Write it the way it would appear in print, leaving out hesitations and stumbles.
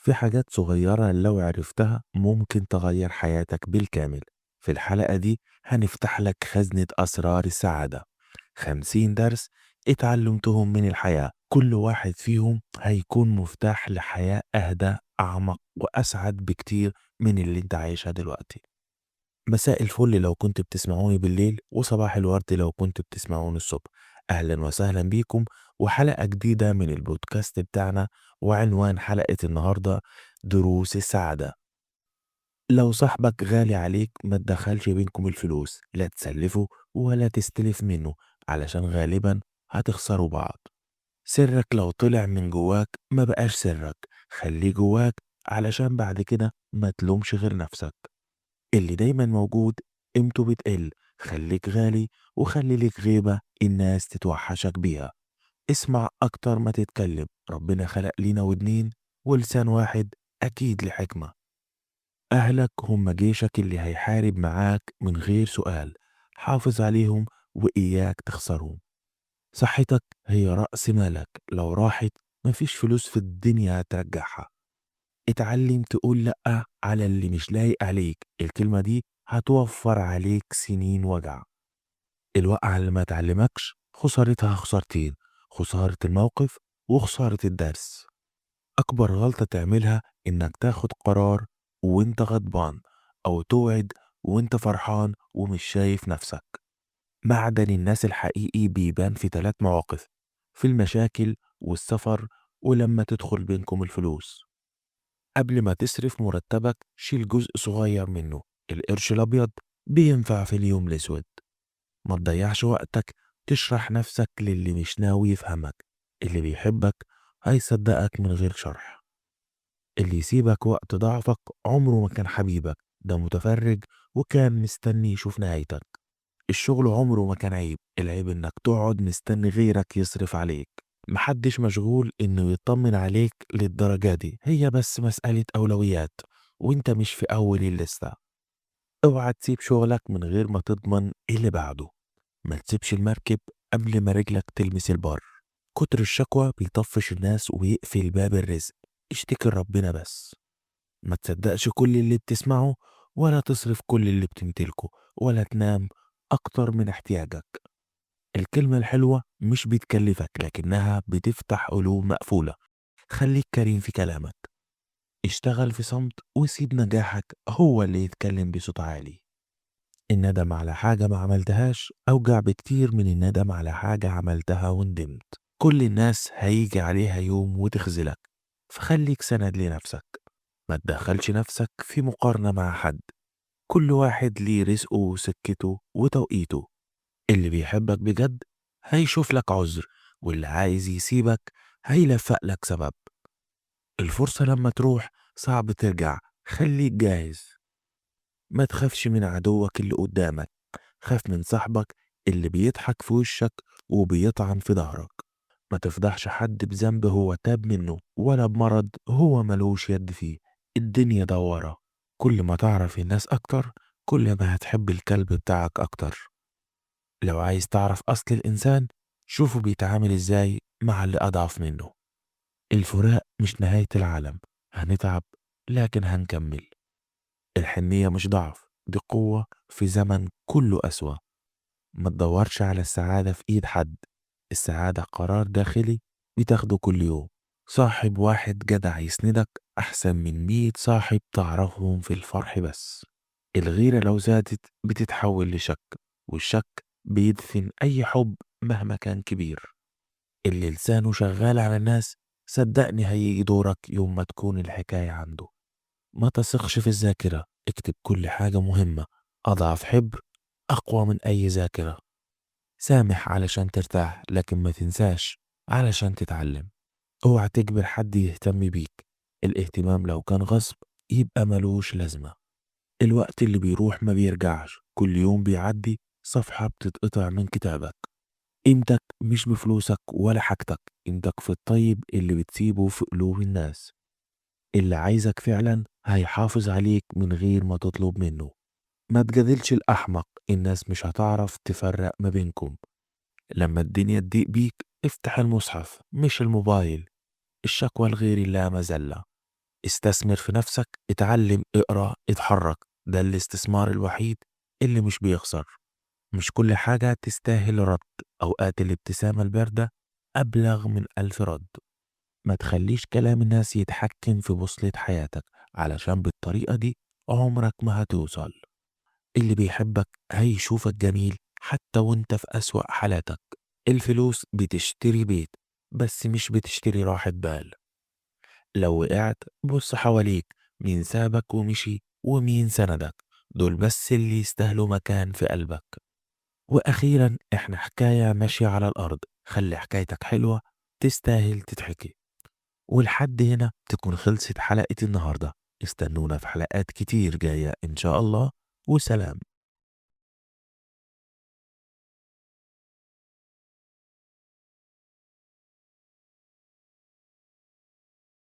في حاجات صغيرة لو عرفتها ممكن تغير حياتك بالكامل. في الحلقة دي هنفتح لك خزنة أسرار السعادة، 50 درس اتعلمتهم من الحياة، كل واحد فيهم هيكون مفتاح لحياة أهدى أعمق وأسعد بكتير من اللي انت عايشها دلوقتي. مساء الفل لو كنت بتسمعوني بالليل، وصباح الورد لو كنت بتسمعوني الصبح. أهلا وسهلا بيكم وحلقة جديدة من البودكاست بتاعنا. وعنوان حلقة النهاردة دروس السعادة. لو صاحبك غالي عليك ما تدخلش بينكم الفلوس، لا تسلفه ولا تستلف منه، علشان غالبا هتخسروا بعض. سرك لو طلع من جواك ما بقاش سرك، خليه جواك علشان بعد كده ما تلومش غير نفسك. اللي دايما موجود قيمته بتقل، خليك غالي وخلي ليك غيبة الناس تتوحشك بيها. اسمع أكتر ما تتكلم، ربنا خلق لينا ودنين ولسان واحد، أكيد لحكمة. أهلك هم جيشك اللي هيحارب معاك من غير سؤال، حافظ عليهم وإياك تخسرهم. صحتك هي رأس مالك، لو راحت مفيش فلوس في الدنيا هترجعها. اتعلم تقول لأ على اللي مش لايق عليك، الكلمة دي هتوفر عليك سنين وجع. الوقعة اللي ما تعلمكش خسارتها خسارتين، خسارة الموقف وخسارة الدرس. أكبر غلطة تعملها إنك تاخد قرار وإنت غضبان، أو توعد وإنت فرحان ومش شايف نفسك. معدن الناس الحقيقي بيبان في 3 مواقف: في المشاكل والسفر ولما تدخل بينكم الفلوس. قبل ما تصرف مرتبك شيل جزء صغير منه، القرش الأبيض بينفع في اليوم الأسود. ما تضيعش وقتك تشرح نفسك للي مش ناوي يفهمك، اللي بيحبك هيصدقك من غير شرح. اللي يسيبك وقت ضعفك عمره ما كان حبيبك، ده متفرج وكان مستني يشوف نهايتك. الشغل عمره ما كان عيب، العيب انك تقعد مستني غيرك يصرف عليك. محدش مشغول انه يطمن عليك للدرجة دي، هي بس مسألة أولويات، وانت مش في أول الليستة. اوعى تسيب شغلك من غير ما تضمن اللي بعده. ما تسيبش المركب قبل ما رجلك تلمس البر. كتر الشكوى بيطفش الناس ويقفل باب الرزق، اشتكي لربنا بس. ما تصدقش كل اللي بتسمعه، ولا تصرف كل اللي بتمتلكه، ولا تنام أكتر من احتياجك. الكلمة الحلوة مش بتكلفك لكنها بتفتح قلوب مقفولة. خليك كريم في كلامك، اشتغل في صمت وسيب نجاحك هو اللي يتكلم بصوت عالي. الندم على حاجة ما عملتهاش أوجع بكتير من الندم على حاجة عملتها وندمت. كل الناس هيجي عليها يوم وتخذلك، فخليك سند لنفسك. ما تدخلش نفسك في مقارنة مع حد، كل واحد ليه رزقه وسكته وتوقيته. اللي بيحبك بجد هيشوف لك عذر، واللي عايز يسيبك هيلفق لك سبب. الفرصة لما تروح صعب ترجع، خليك جاهز. ما تخافش من عدوك اللي قدامك، خاف من صاحبك اللي بيضحك في وشك وبيطعن في ظهرك. ما تفضحش حد بذنب هو تاب منه، ولا بمرض هو ملوش يد فيه. الدنيا دوارة، كل ما تعرف الناس أكتر كل ما هتحب الكلب بتاعك أكتر. لو عايز تعرف أصل الإنسان شوفه بيتعامل إزاي مع اللي أضعف منه. الفراق مش نهاية العالم، هنتعب لكن هنكمل. الحنية مش ضعف، دي قوة في زمن كله أسوأ. ما تدورش على السعادة في إيد حد، السعادة قرار داخلي بتاخده كل يوم. صاحب واحد جدع يسندك أحسن من 100 صاحب تعرفهم في الفرح بس. الغيرة لو زادت بتتحول لشك، والشك بيدفن أي حب مهما كان كبير. اللي لسانه شغال على الناس صدقني هيجي دورك يوم ما تكون الحكاية عنده. ما تثقش في الذاكرة، اكتب كل حاجة مهمة، أضعف حبر أقوى من أي ذاكرة. سامح علشان ترتاح لكن ما تنساش علشان تتعلم. اوعى تجبر حد يهتم بيك، الاهتمام لو كان غصب يبقى ملوش لازمة. الوقت اللي بيروح ما بيرجعش، كل يوم بيعدي صفحة بتتقطع من كتابك. قيمتك مش بفلوسك ولا حاجتك، قيمتك في الطيب اللي بتسيبه في قلوب الناس. اللي عايزك فعلا هيحافظ عليك من غير ما تطلب منه. ما تجادلش الأحمق، الناس مش هتعرف تفرق ما بينكم. لما الدنيا تضيق بيك افتح المصحف مش الموبايل، الشكوى لغير الله مذلة. استثمر في نفسك، اتعلم، اقرأ، اتحرك. ده الاستثمار الوحيد اللي مش بيخسر. مش كل حاجة تستاهل رد. أوقات الابتسامة الباردة أبلغ من ألف رد. ما تخليش كلام الناس يتحكم في بوصلة حياتك، علشان بالطريقة دي عمرك ما هتوصل. اللي بيحبك هيشوفك جميل حتى وانت في أسوأ حالاتك. الفلوس بتشتري بيت، بس مش بتشتري راحة بال. لو وقعت بص حواليك، مين سابك ومشي ومين سندك. دول بس اللي يستاهلوا مكان في قلبك. وأخيرا احنا حكاية ماشية على الأرض، خلي حكايتك حلوة تستاهل تتحكي. ولحد هنا تكون خلصت حلقة النهاردة. استنونا في حلقات كتير جاية إن شاء الله. وسلام.